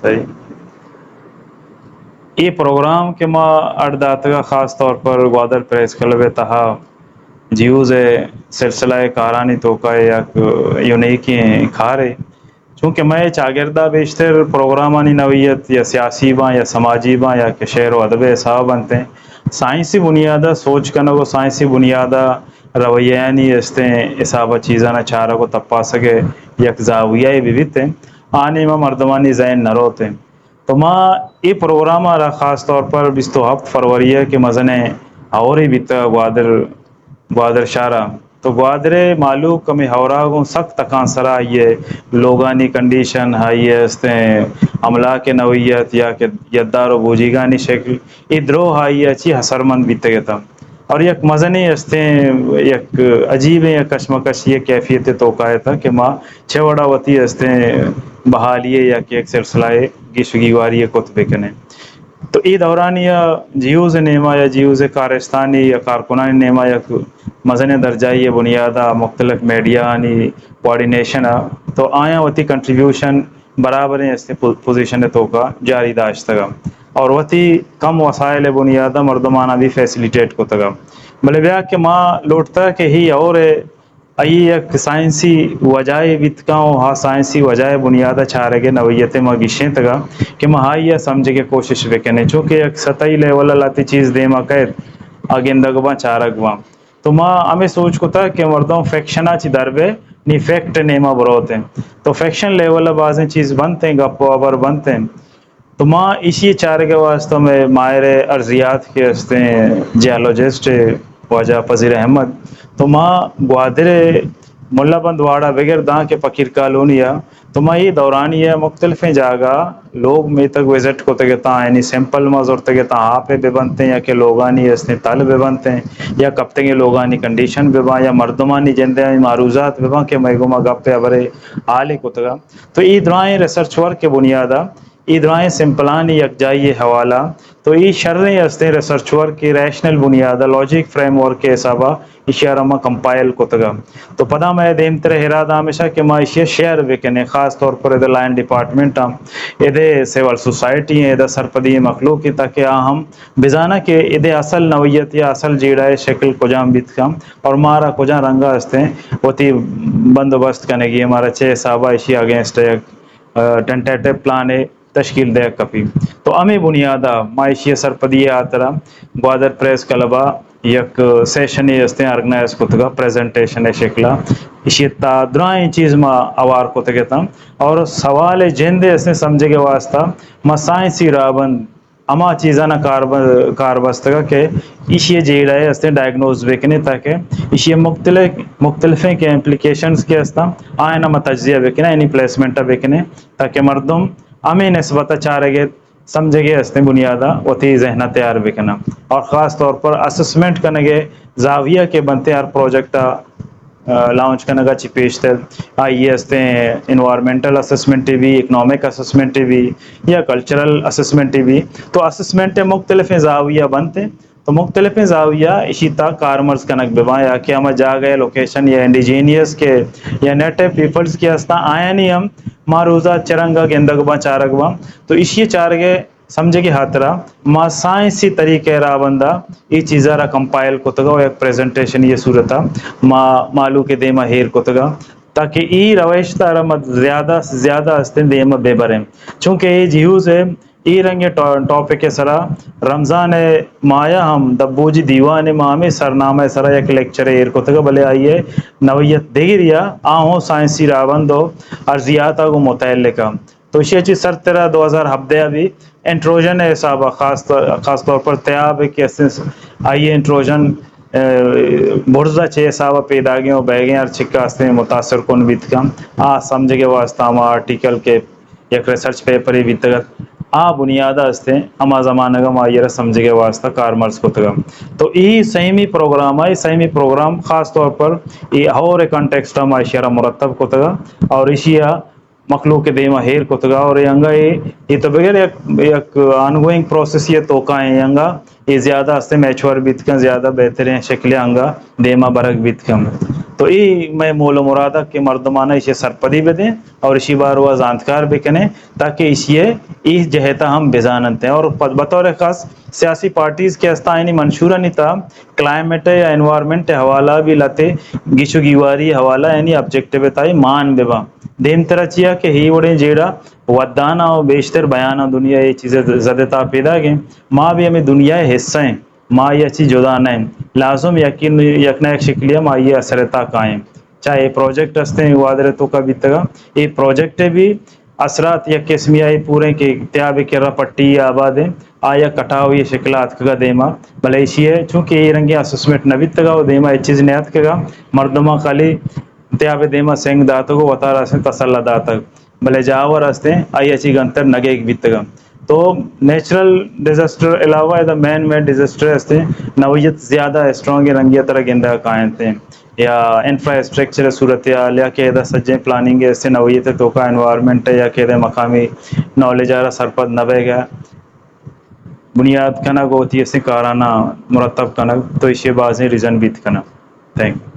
صحیح. یہ پروگرام کے ما اردات کا خاص طور پر گوادر پریس کلب تہا جیوز سلسلہ کارانی توقع یا یونیک کھارے چونکہ میں چاگردہ بیشتر پروگرامانی نوعیت یا سیاسی باں یا سماجی باں یا کہ شعر و ادب حساب بنتے ہیں. سائنسی بنیادہ سوچ کا نہ وہ سائنسی بنیادہ رویانی استیں حساب چیزاں نہ چارہ کو تپا سکے یک زاویہ بھی تھے آنے میں مردمانی ذہن نہ روتے. تو ماں یہ پروگرام آ رہا خاص طور پر 27 فروری کے مزنے اور ہی بیتا گوادر شاہرہ تو گوادرے معلوم کمی ہورا کو سخت تکان سرا یہ لوگانی کنڈیشن ہائی ہے عملہ کے نوعیت یا کہ یدار و بوجی گانی شکل ادرو ہائی اچھی حسر مند بیتے گا تھا اور یک مزنی یک عجیب یا کشمکش یہ کیفیت توقع تھا کہ ماں چھوڑا وتی بحالیے یا کہ ایک سلسلہ گشگی واری کتبے کنے تو ای دوران یا جیوز نیما یا جیوز کارستانی یا کارکنانی نیما یا مزن درجائی بنیادہ مختلف میڈیانی کوآرڈینیشن تو آیا ہوتی کنٹریبیوشن برابر اس پوزیشن تو کا جاری داشت گا اور وتی کم وسائل بنیادہ مردمانہ بھی فیسیلیٹیٹ کو تگا بلے بیا کہ ماں لوٹتا کہ ہی اور ای ایک سائنسی وجائے وتکاؤں ہاں سائنسی وجائے بنیادہ چھارے گے نوعیت ما گشیں تگا کہ مہائی سمجھ کے کوشش بکنے چونکہ ایک سطحی لیول لاتی چیز دے ما قید اگندگواں چارگواں تو ماں ہمیں سوچ کو تھا کہ مردوں فیکشنا چی دربے نی فیکٹ نیما بروت ہیں تو فیکشن لیول بازیں چیز بنتے ہیں گپ وابر بنتے ہیں تو ماں اسی چارے کے واسطوں میں ماہر ارضیات کے ہستے ہیں جیالوجسٹ خواجہ فضیر احمد تو ماں گوادر ملا بند واڑہ بغیر داں کے فقیر کالونیا تو میں یہ دورانی ہے مختلف جگہ لوگ میں تک وزٹ کو تگتا یعنی سمپل مزور تگتا آپ بھی بنتے ہیں یا کہ لوگانی اس تل بھی بنتے ہیں یا کبتے کے لوگانی کنڈیشن بباں یا مردمانی جند معروضات بباں کے محگما گپے برے عالے کو تگا تو ای درائیں ریسرچ ورک کے بنیادہ ای درائیں سمپلانی یکجائی حوالہ تو یہ شرح ہستے ریسرچ ورک کی ریشنل بنیادہ لاجک فریم ورک کے حسابہ اشارہ کمپائل کو تگا تو پدا میں دیم تر ارادہ ہمیشہ کہ معاشی شہر وکنے خاص طور پر ادھر لائن ڈپارٹمنٹ ادھے سول سوسائٹی ہیں ادھر سرپدی مخلوق کی تاکہ ہم بزانہ کہ ادھے اصل نوعیت یا اصل جیڑائے شکل کجام بیت کم اور مارا کجا رنگا ہستے ہوتی بندوبست کرنے کی ہمارا چھ صحابہ اشی اگینسٹ ٹینٹیٹو پلان تشکیل دے کپی تو ہمیں بنیادہ معاشی سرپدی آترا گوادر پریس کلبہ یک سیشن ہستے آرگنائز کو تگا پریزنٹیشن شکلہ اشیتا درائیں چیز ما اوار کو تگتا اور سوال جندے اس نے سمجھے کے واسطہ ما سائنسی رابند اما چیزاں نہ کار بستگا کہ اشی جیڑا ہے اس نے ڈائگنوز بکنے تاکہ اشی مختلف کے امپلیکیشنز کے استا آئینہ متجزیہ بکنے یعنی پلیسمنٹ بکنے تاکہ مردم ہمیں نسبت چارے گے سمجھے گے اس نے بنیادہ وتی ذہنہ تیار بکنا اور خاص طور پر اسسمنٹ کرنے گے زاویہ کے بنتے ہر پروجیکٹ لانچ کرنے کا پیشتر آئی ہستے ہیں انوائرمنٹل اسسمنٹ بھی اکنامک اسسمنٹ بھی یا کلچرل اسسمنٹ بھی تو اسسمنٹ مختلف زاویہ بنتے تو مختلف زاویہ اسی تا کارمرز کنک ببایا کہ ہم جا گئے لوکیشن یا انڈیجینیس کے یا نیٹو پیپلز کے ہستا آیا نہیں ہم ماروزہ چرنگا گندگباں چارگباں تو اسی چارگے سمجھے کہ ہاترا ما سائنسی طریقے را بندہ یہ چیزا را کمپائل کو تگا ایک پریزنٹیشن یہ صورتا ما مالو کے دیما ہیر کو تگا تاکہ ای روش تارا مت زیادہ سے زیادہ ہستے دیما بے بریں چونکہ یہ جیوز ہے ای رنگ ٹاپک سرا رمضان مایا ہم دبوجی دیوان ماہ سرنامہ سرا یک لیکچر ایر کو تگا بلے آئیے نوعیت دیگریا آہوں سائنسی راوندو ارضیاتا کو متعلقہ تو اسی چیز سر تیرا 2017 ابھی انٹروجن ہے صاحبہ خاص طور پر تیاب کہ آئیے انٹروجن برزہ چھ صاحبہ پیدا گئے اور بہ گئے اور چھکا ہستے متاثر کن بیت کم سمجھ کے واسطہ ہم آرٹیکل کے یک ریسرچ پیپر ہی بیت گت بنیادہ ہستے اما زمانہ گم آئیے سمجھ کے واسطہ کارمرز کو تگم تو یہ سہیمی پروگرام ہے سہیمی پروگرام خاص طور پر یہ اور کنٹیکسٹ میں اشارہ مرتب کو تگا اور اشیاء مخلوق کے دیما ہیر کو تگا اور ینگا یہ تو بغیر ایک آن گوئنگ پروسیس یہ توقع ہے ینگا یہ زیادہ ہستے میچور بیت کم زیادہ بہترین شکل انگا دیما برگ بیت کم تو ای میں مول و مرادہ کہ مردمانہ اسے سرپدی بدیں اور اسی بار وہ زانتکار بکنے تاکہ اسے اس جہتا ہم بزانتے ہیں. اور بطور خاص سیاسی پارٹیز کے استائنی منشورہ نہیں تھا کلائمیٹ یا انوائرمنٹ حوالہ بھی لتے گیشو گیواری حوالہ یعنی آبجیکٹیو بتائی مان ببا دیم طرح چیا کہ ہی وڑے جیڑا ودانا و بیشتر بیانا دنیا یہ چیزیں زدتا پیدا گئیں ماں بھی ہمیں دنیا حصہ ہیں ماں یہ چیز جدا نہیں لازم یقین یکنا ایک شکلیہ ماں یہ اثرتا قائم چاہے پروجیکٹ ہستے ہیں وادرتوں کا بھی تگا یہ پروجیکٹ بھی اثرات یا قسمی آئی پورے کے تیاب کرا پٹی آباد ہیں آیا کٹا ہوئی شکلات کا دیما بھلے اسی ہے چونکہ یہ رنگی اسسمنٹ نبی تگا وہ دیما ایک چیز نیات کے گا مردمہ خالی تیاب دیما سنگ داتوں کو وطار اسے تسلہ داتا بھلے جاور ہستے ہیں آئی اچھی گنتر نگے ایک بھی تگا تو نیچرل ڈیزاسٹر علاوہ ہے مین مین ڈیزاسٹر ہستے نوعیت زیادہ اسٹرانگ رنگیت طرح گندہ قائم تھے یا انفراسٹرکچر صورتحال یا کہ سجیں پلاننگ ایسے نوعیت تو کا انوائرمنٹ یا کہ مقامی نالج آ رہا سرپد نبے گا بنیاد کنک ہوتی ہے سے کارانہ مرتب کنک تو اسے بازیں ریزن بیت کنک تھینک